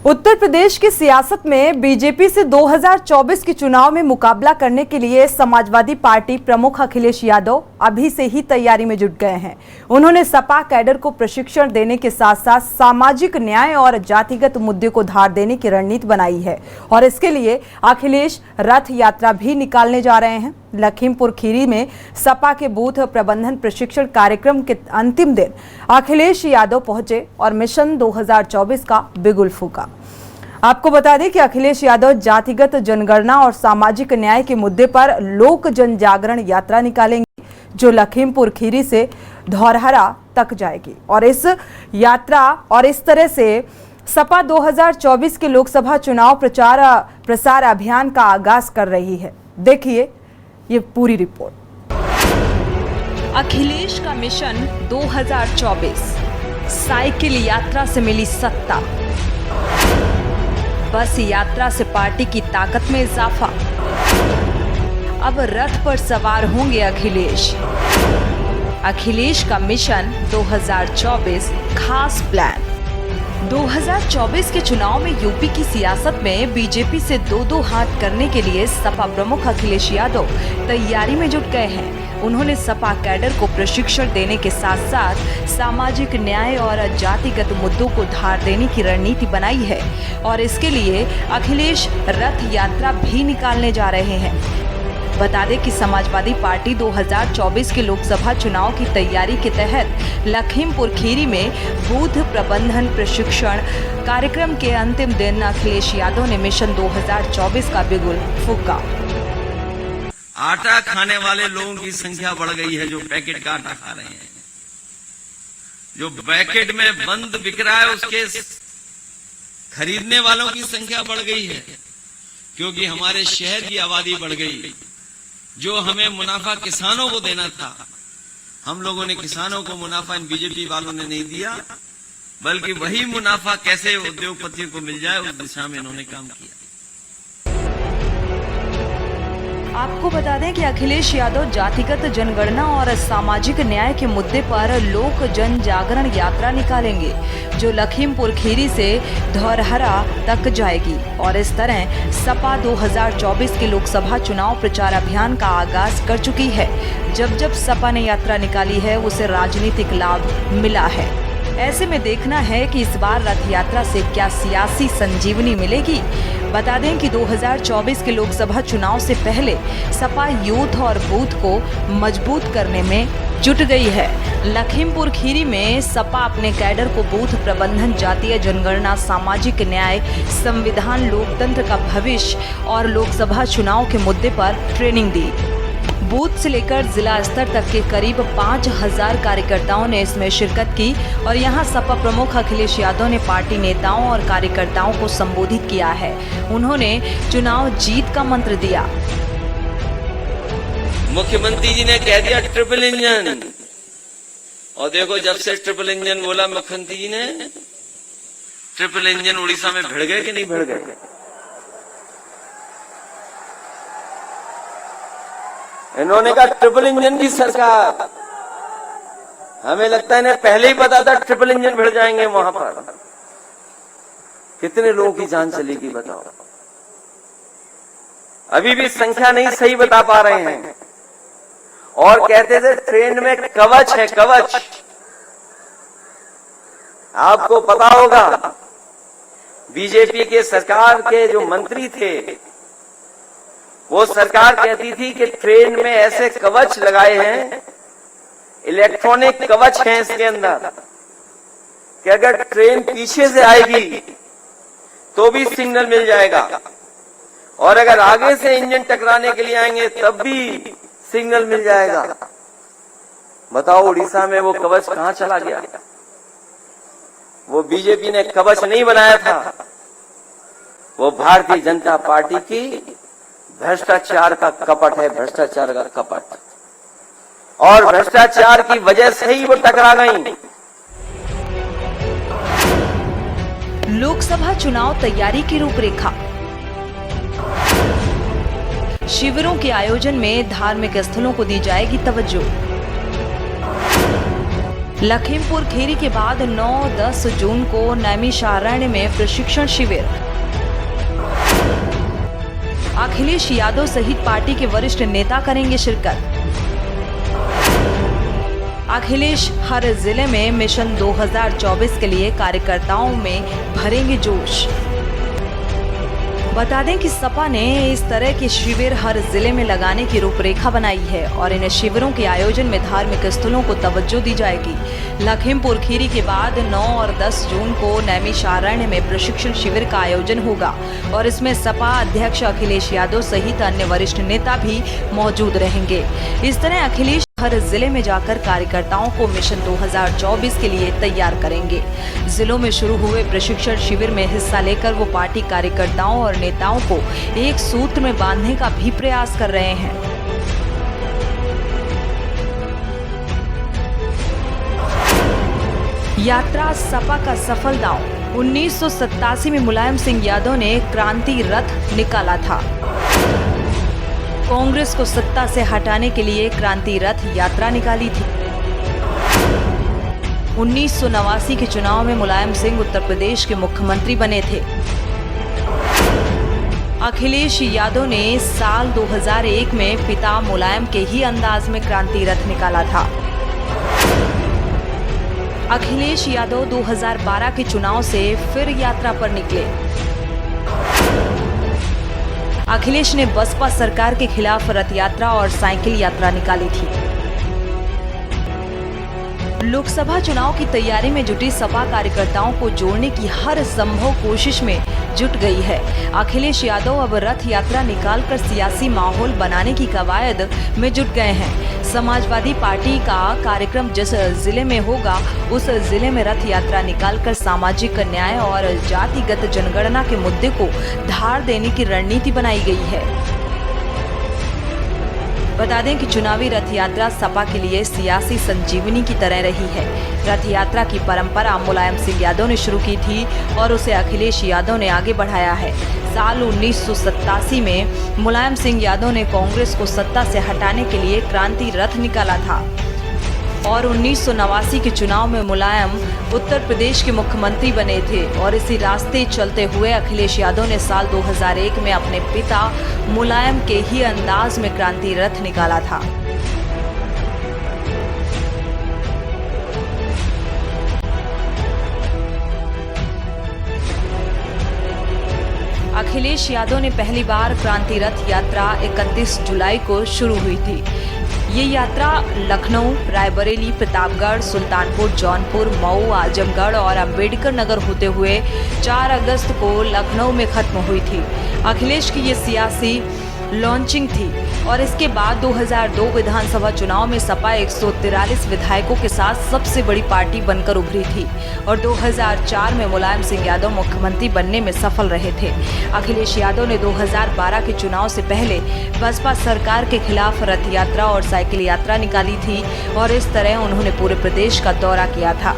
उत्तर प्रदेश की सियासत में बीजेपी से 2024 के चुनाव में मुकाबला करने के लिए समाजवादी पार्टी प्रमुख अखिलेश यादव अभी से ही तैयारी में जुट गए हैं। उन्होंने सपा कैडर को प्रशिक्षण देने के साथ साथ सामाजिक न्याय और जातिगत मुद्दे को धार देने की रणनीति बनाई है और इसके लिए अखिलेश रथ यात्रा भी निकालने जा रहे हैं। लखीमपुर खीरी में सपा के बूथ प्रबंधन प्रशिक्षण कार्यक्रम के अंतिम दिन अखिलेश यादव पहुंचे और मिशन 2024 का बिगुल फूंका। आपको बता दें कि अखिलेश यादव जातिगत जनगणना और सामाजिक न्याय के मुद्दे पर लोक जन जागरण यात्रा निकालेंगे, जो लखीमपुर खीरी से धौरहरा तक जाएगी और इस यात्रा और इस तरह से सपा 2024 के लोकसभा चुनाव प्रसार अभियान का आगाज कर रही है। देखिए ये पूरी रिपोर्ट। अखिलेश का मिशन 2024, साइकिल यात्रा से मिली सत्ता, बस यात्रा से पार्टी की ताकत में इजाफा, अब रथ पर सवार होंगे अखिलेश। अखिलेश का मिशन 2024 खास प्लान। 2024 के चुनाव में यूपी की सियासत में बीजेपी से दो हाथ करने के लिए सपा प्रमुख अखिलेश यादव तैयारी में जुट गए हैं। उन्होंने सपा कैडर को प्रशिक्षण देने के साथ साथ सामाजिक न्याय और जातिगत मुद्दों को धार देने की रणनीति बनाई है और इसके लिए अखिलेश रथ यात्रा भी निकालने जा रहे हैं। बता दें कि समाजवादी पार्टी 2024 के लोकसभा चुनाव की तैयारी के तहत लखीमपुर खीरी में बूथ प्रबंधन प्रशिक्षण कार्यक्रम के अंतिम दिन अखिलेश यादव ने मिशन 2024 का बिगुल फूंका। आटा खाने वाले लोगों की संख्या बढ़ गई है, जो पैकेट का आटा खा रहे हैं, जो पैकेट में बंद बिक रहा है उसके खरीदने वालों की संख्या बढ़ गई है, क्योंकि हमारे शहर की आबादी बढ़ गई। जो हमें मुनाफा किसानों को देना था, हम लोगों ने किसानों को मुनाफा इन बीजेपी वालों ने नहीं दिया, बल्कि वही मुनाफा कैसे उद्योगपतियों को मिल जाए उस दिशा में इन्होंने काम किया। आपको बता दें कि अखिलेश यादव जातिगत जनगणना और सामाजिक न्याय के मुद्दे पर लोक जन जागरण यात्रा निकालेंगे, जो लखीमपुर खीरी से धौरहरा तक जाएगी और इस तरह सपा 2024 के लोकसभा चुनाव प्रचार अभियान का आगाज कर चुकी है। जब सपा ने यात्रा निकाली है उसे राजनीतिक लाभ मिला है। ऐसे में देखना है कि इस बार रथ यात्रा से क्या सियासी संजीवनी मिलेगी। बता दें कि 2024 के लोकसभा चुनाव से पहले सपा यूथ और बूथ को मजबूत करने में जुट गई है। लखीमपुर खीरी में सपा अपने कैडर को बूथ प्रबंधन, जातीय जनगणना, सामाजिक न्याय, संविधान, लोकतंत्र का भविष्य और लोकसभा चुनाव के मुद्दे पर ट्रेनिंग दी। बूथ से लेकर जिला स्तर तक के करीब 5000 कार्यकर्ताओं ने इसमें शिरकत की और यहां सपा प्रमुख अखिलेश यादव ने पार्टी नेताओं और कार्यकर्ताओं को संबोधित किया है। उन्होंने चुनाव जीत का मंत्र दिया। मुख्यमंत्री जी ने कह दिया ट्रिपल इंजन, और देखो जब से ट्रिपल इंजन बोला मुख्यमंत्री जी ने, ट्रिपल इंजन उड़ीसा में भिड़ गए कि नहीं भिड़ गए? इन्होंने कहा ट्रिपल इंजन की सरकार। हमें लगता है इन्हें पहले ही पता था ट्रिपल इंजन भिड़ जाएंगे वहां पर। कितने लोगों की जान चलेगी बताओ। अभी भी संख्या नहीं सही बता पा रहे हैं और कहते थे ट्रेन में कवच है, कवच। आपको पता होगा बीजेपी के सरकार के जो मंत्री थे, वो सरकार कहती थी कि ट्रेन में ऐसे कवच लगाए हैं, इलेक्ट्रॉनिक कवच हैं इसके अंदर, कि अगर ट्रेन पीछे से आएगी तो भी सिग्नल मिल जाएगा और अगर आगे से इंजन टकराने के लिए आएंगे तब भी सिग्नल मिल जाएगा। बताओ उड़ीसा में वो कवच कहां चला गया? वो बीजेपी ने कवच नहीं बनाया था, वो भारतीय जनता पार्टी की भ्रष्टाचार का कपट है, भ्रष्टाचार का कपट, और भ्रष्टाचार की वजह से ही वो टकरा गई। लोकसभा चुनाव तैयारी की रूपरेखा। शिविरों के आयोजन में धार्मिक स्थलों को दी जाएगी तवज्जो। लखीमपुर खीरी के बाद 9-10 जून को नैमिषारण्य में प्रशिक्षण शिविर। अखिलेश यादव सहित पार्टी के वरिष्ठ नेता करेंगे शिरकत। अखिलेश हर जिले में मिशन 2024 के लिए कार्यकर्ताओं में भरेंगे जोश। बता दें कि सपा ने इस तरह के शिविर हर जिले में लगाने की रूपरेखा बनाई है और इन शिविरों के आयोजन में धार्मिक स्थलों को तवज्जो दी जाएगी। लखीमपुर खीरी के बाद 9 और 10 जून को नैमिषारण्य में प्रशिक्षण शिविर का आयोजन होगा और इसमें सपा अध्यक्ष अखिलेश यादव सहित अन्य वरिष्ठ नेता भी मौजूद रहेंगे। इस तरह अखिलेश हर जिले में जाकर कार्यकर्ताओं को मिशन 2024 के लिए तैयार करेंगे। जिलों में शुरू हुए प्रशिक्षण शिविर में हिस्सा लेकर वो पार्टी कार्यकर्ताओं और नेताओं को एक सूत्र में बांधने का भी प्रयास कर रहे हैं। यात्रा सपा का सफल दांव। 1987 में मुलायम सिंह यादव ने क्रांति रथ निकाला था। कांग्रेस को सत्ता से हटाने के लिए क्रांति रथ यात्रा निकाली थी। 1989 के चुनाव में मुलायम सिंह उत्तर प्रदेश के मुख्यमंत्री बने थे। अखिलेश यादव ने साल 2001 में पिता मुलायम के ही अंदाज में क्रांति रथ निकाला था। अखिलेश यादव 2012 के चुनाव से फिर यात्रा पर निकले। अखिलेश ने बसपा सरकार के खिलाफ रथ यात्रा और साइकिल यात्रा निकाली थी। लोकसभा चुनाव की तैयारी में जुटी सपा कार्यकर्ताओं को जोड़ने की हर संभव कोशिश में जुट गई है। अखिलेश यादव अब रथ यात्रा निकालकर सियासी माहौल बनाने की कवायद में जुट गए हैं। समाजवादी पार्टी का कार्यक्रम जिस जिले में होगा उस जिले में रथ यात्रा निकालकर सामाजिक न्याय और जातिगत जनगणना के मुद्दे को धार देने की रणनीति बनाई गई है। बता दें कि चुनावी रथ यात्रा सपा के लिए सियासी संजीवनी की तरह रही है। रथ यात्रा की परंपरा मुलायम सिंह यादव ने शुरू की थी और उसे अखिलेश यादव ने आगे बढ़ाया है। साल 1987 में मुलायम सिंह यादव ने कांग्रेस को सत्ता से हटाने के लिए क्रांति रथ निकाला था और 1989 के चुनाव में मुलायम उत्तर प्रदेश के मुख्यमंत्री बने थे और इसी रास्ते चलते हुए अखिलेश यादव ने साल 2001 में अपने पिता मुलायम के ही अंदाज में क्रांति रथ निकाला था। अखिलेश यादव ने पहली बार क्रांति रथ यात्रा 31 जुलाई को शुरू हुई थी। ये यात्रा लखनऊ, रायबरेली, प्रतापगढ़, सुल्तानपुर, जौनपुर, मऊ, आजमगढ़ और अंबेडकर नगर होते हुए 4 अगस्त को लखनऊ में खत्म हुई थी। अखिलेश की ये सियासी लॉन्चिंग थी और इसके बाद 2002 विधानसभा चुनाव में सपा 143 विधायकों के साथ सबसे बड़ी पार्टी बनकर उभरी थी और 2004 में मुलायम सिंह यादव मुख्यमंत्री बनने में सफल रहे थे। अखिलेश यादव ने 2012 के चुनाव से पहले बसपा सरकार के खिलाफ रथ यात्रा और साइकिल यात्रा निकाली थी और इस तरह उन्होंने पूरे प्रदेश का दौरा किया था।